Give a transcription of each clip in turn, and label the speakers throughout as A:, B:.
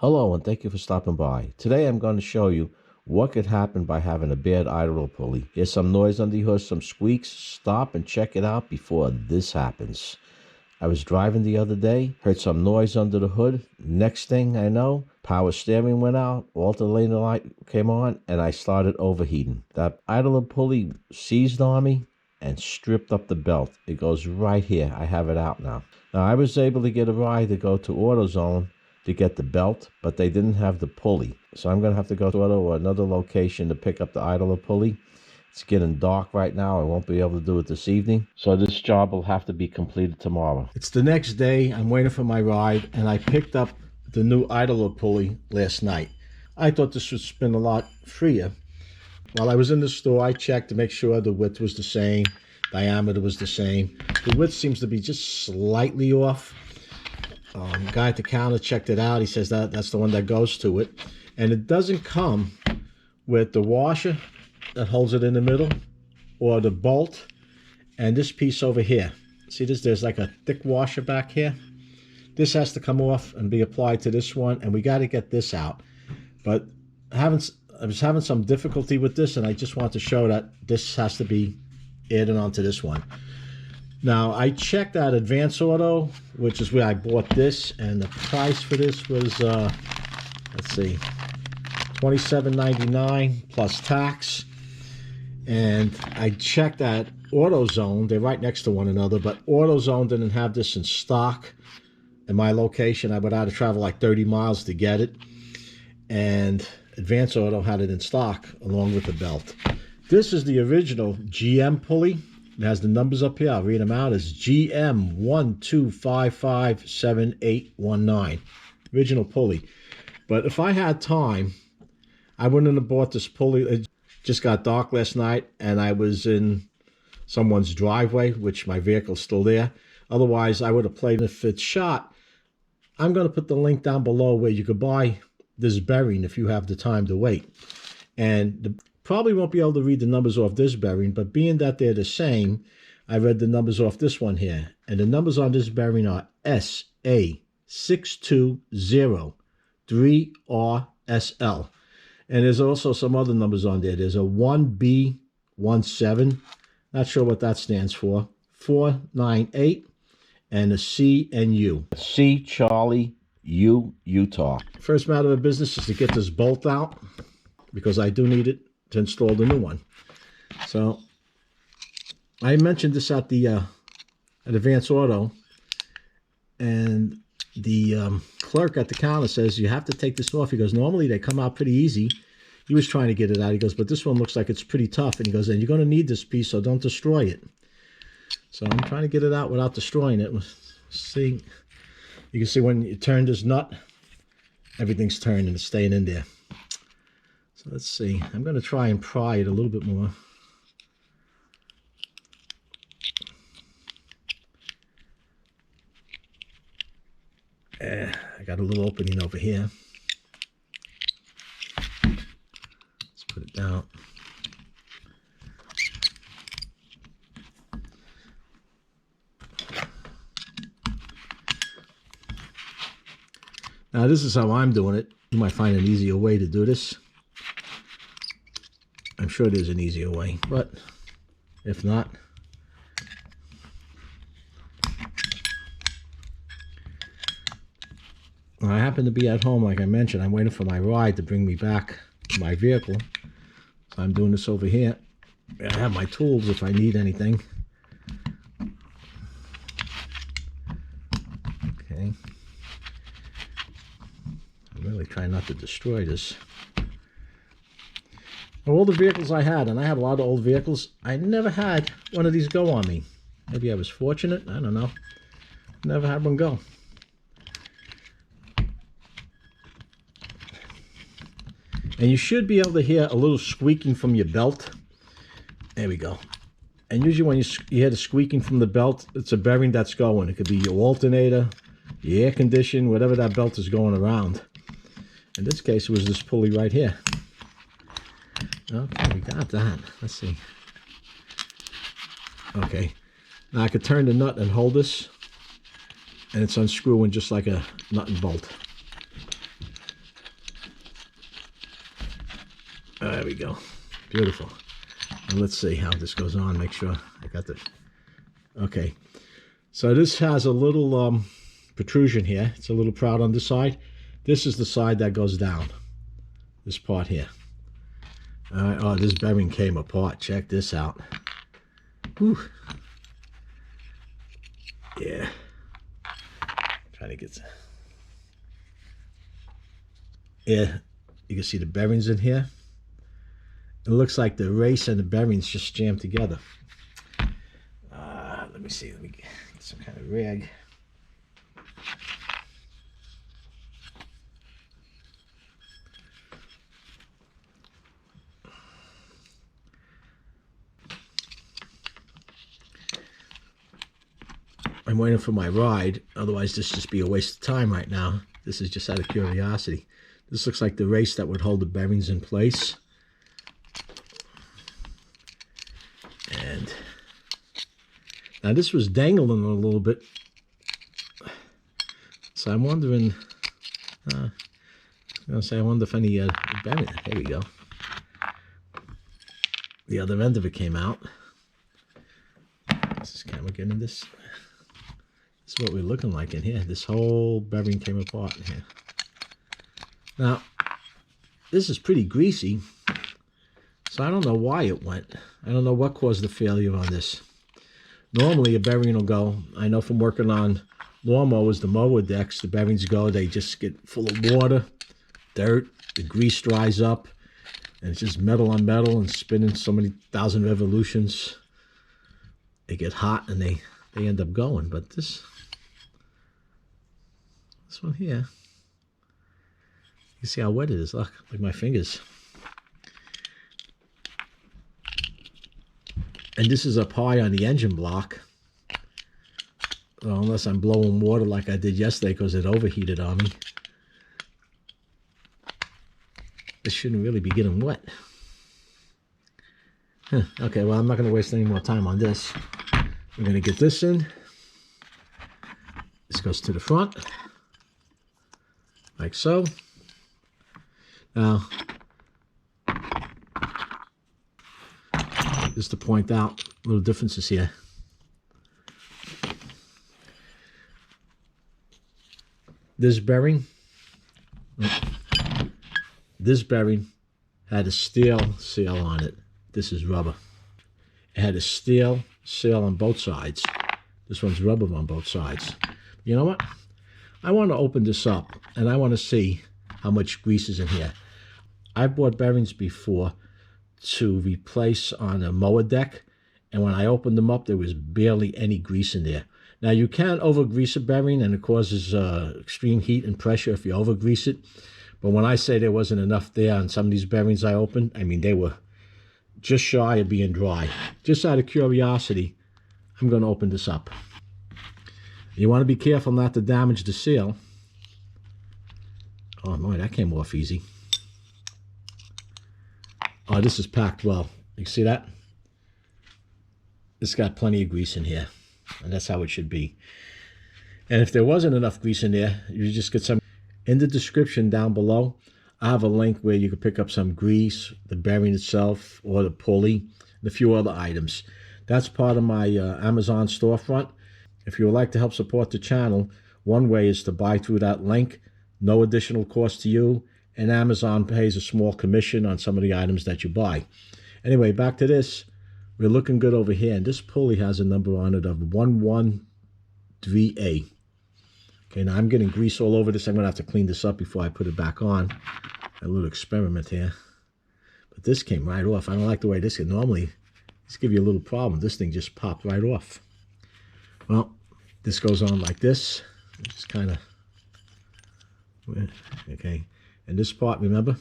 A: Hello and thank you for stopping by. Today I'm going to show you what could happen by having a bad idler pulley. Here's some noise under the hood, some squeaks. Stop and check it out before this happens. I was driving the other day, heard some noise under the hood. Next thing I know, power steering went out, alternator light came on, and I started overheating. That idler pulley seized on me and stripped up the belt. It goes right here. I have it out now. Now I was able to get a ride to go to AutoZone to get the belt, but they didn't have the pulley. So I'm going to have to go to another location to pick up the idler pulley. It's getting dark right now. I won't be able to do it this evening. So this job will have to be completed tomorrow. It's the next day. I'm waiting for my ride, and I picked up the new idler pulley last night. I thought this would spin a lot freer. While I was in the store, I checked to make sure the width was the same, diameter was the same. The width seems to be just slightly off. Guy at the counter checked it out. He says that's the one that goes to it. And it doesn't come with the washer that holds it in the middle or the bolt and this piece over here. See this? There's like a thick washer back here. This has to come off and be applied to this one, and we got to get this out. But I was having some difficulty with this, and I just want to show that this has to be added onto this one. Now, I checked at Advance Auto, which is where I bought this, and the price for this was, let's see, $27.99 plus tax. And I checked at AutoZone. They're right next to one another, but AutoZone didn't have this in stock in my location. I would have to travel like 30 miles to get it. And Advance Auto had it in stock along with the belt. This is the original GM pulley. It has the numbers up here. I'll read them out. It's GM12557819. Original pulley. But if I had time, I wouldn't have bought this pulley. It just got dark last night, and I was in someone's driveway, which my vehicle's still there. Otherwise, I would have played. If it's shot, I'm going to put the link down below where you could buy this bearing if you have the time to wait. And probably won't be able to read the numbers off this bearing, but being that they're the same, I read the numbers off this one here. And the numbers on this bearing are SA6203RSL. And there's also some other numbers on there. There's a 1B17, not sure what that stands for, 498, and a C and U. C, Charlie, U, Utah. First matter of business is to get this bolt out, because I do need it to install the new one. So I mentioned this at the at Advance Auto, and the clerk at the counter says you have to take this off. He goes, normally they come out pretty easy. He was trying to get it out. He goes, but this one looks like it's pretty tough. And he goes, and you're going to need this piece, so don't destroy it. So I'm trying to get it out without destroying it. See, you can see when you turn this nut, everything's turned and it's staying in there. So let's see. I'm going to try and pry it a little bit more. I got a little opening over here. Let's put it down. Now this is how I'm doing it. You might find an easier way to do this. I'm sure there's an easier way, but if not, I happen to be at home, like I mentioned. I'm waiting for my ride to bring me back to my vehicle. So I'm doing this over here. I have my tools if I need anything. Okay. I'm really trying not to destroy this. All the vehicles I had, and I had a lot of old vehicles, I never had one of these go on me. Maybe I was fortunate, I don't know. Never had one go. And you should be able to hear a little squeaking from your belt. There we go. And usually when you hear the squeaking from the belt, it's a bearing that's going. It could be your alternator, your air condition, whatever that belt is going around. In this case, it was this pulley right here. Okay, we got that. Let's see. Okay. Now I could turn the nut and hold this, and it's unscrewing just like a nut and bolt. There we go. Beautiful. And let's see how this goes on. Make sure I got the... Okay. So this has a little protrusion here. It's a little proud on the side. This is the side that goes down. This part here. Oh, this bearing came apart. Check this out. Whew. Yeah. Trying to get... Yeah. You can see the bearings in here. It looks like the race and the bearings just jammed together. Let me see. Let me get some kind of rag. I'm waiting for my ride. Otherwise, this just be a waste of time right now. This is just out of curiosity. This looks like the race that would hold the bearings in place. And now this was dangling a little bit. So I'm wondering, I wonder if any bearing, there we go. The other end of it came out. Is this camera getting this? This is what we're looking like in here. This whole bearing came apart in here. Now, this is pretty greasy, so I don't know why it went. I don't know what caused the failure on this. Normally, a bearing will go. I know from working on lawnmowers, the mower decks, the bearings go, they just get full of water, dirt, the grease dries up, and it's just metal on metal and spinning so many thousand revolutions. They get hot and they end up going. But this one here, you see how wet it is. Look, like my fingers. And this is up high on the engine block. Well, unless I'm blowing water like I did yesterday because it overheated on me. This shouldn't really be getting wet. Huh. Okay, well, I'm not going to waste any more time on this. We're going to get this in. This goes to the front. Like so. Now, just to point out little differences here. This bearing had a steel seal on it. This is rubber. It had a steel seal on both sides. This one's rubber on both sides. You know what? I want to open this up and I want to see how much grease is in here. I've bought bearings before to replace on a mower deck, and when I opened them up, there was barely any grease in there. Now, you can over-grease a bearing, and it causes extreme heat and pressure if you over-grease it. But when I say there wasn't enough there on some of these bearings I opened, I mean, they were just shy of being dry. Just out of curiosity, I'm going to open this up. You want to be careful not to damage the seal. Oh, boy, that came off easy. Oh, this is packed well. You see that? It's got plenty of grease in here. And that's how it should be. And if there wasn't enough grease in there, you just get some. In the description down below, I have a link where you can pick up some grease, the bearing itself, or the pulley, and a few other items. That's part of my Amazon storefront. If you would like to help support the channel, one way is to buy through that link. No additional cost to you. And Amazon pays a small commission on some of the items that you buy. Anyway, back to this. We're looking good over here. And this pulley has a number on it of 113A. Okay, now I'm getting grease all over this. I'm going to have to clean this up before I put it back on. A little experiment here. But this came right off. I don't like the way this can normally just give you a little problem. This thing just popped right off. Well, this goes on like this. Just kind of... Okay. And this part, remember,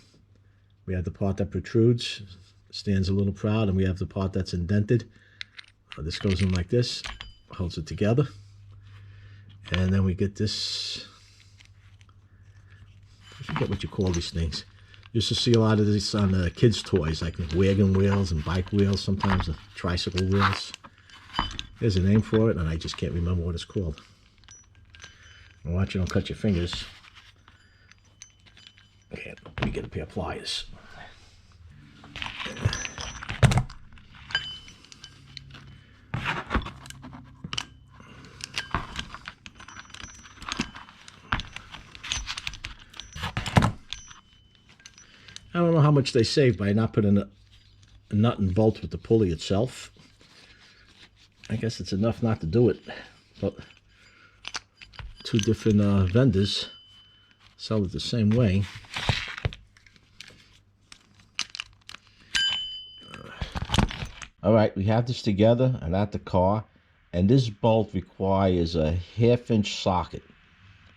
A: we have the part that protrudes, stands a little proud, and we have the part that's indented. This goes in like this, holds it together. And then we get this, I forget what you call these things. You used to see a lot of these on kids' toys, like wagon wheels and bike wheels, sometimes tricycle wheels. There's a name for it, and I just can't remember what it's called. And watch you don't cut your fingers. Okay, let me get a pair of pliers. I don't know how much they save by not putting a nut and bolt with the pulley itself. I guess it's enough not to do it. But two different vendors sell it the same way. All right, we have this together and at the car, and this bolt requires a 1/2-inch socket.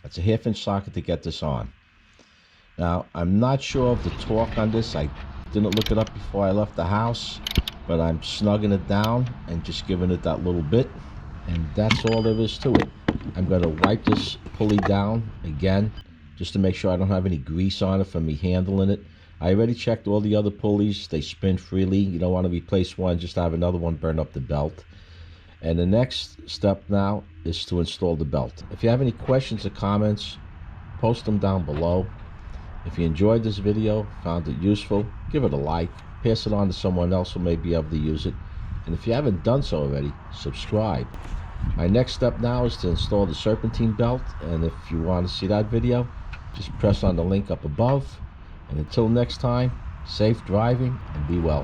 A: That's a 1/2-inch socket to get this on. Now, I'm not sure of the torque on this. I didn't look it up before I left the house, but I'm snugging it down and just giving it that little bit, and that's all there is to it. I'm going to wipe this pulley down again just to make sure I don't have any grease on it from me handling it. I already checked all the other pulleys. They spin freely. You don't want to replace one just to have another one burn up the belt. And the next step now is to install the belt. If you have any questions or comments, post them down below. If you enjoyed this video, found it useful, give it a like, pass it on to someone else who may be able to use it. And if you haven't done so already, subscribe. My next step now is to install the serpentine belt, and if you want to see that video, just press on the link up above. And until next time, safe driving and be well.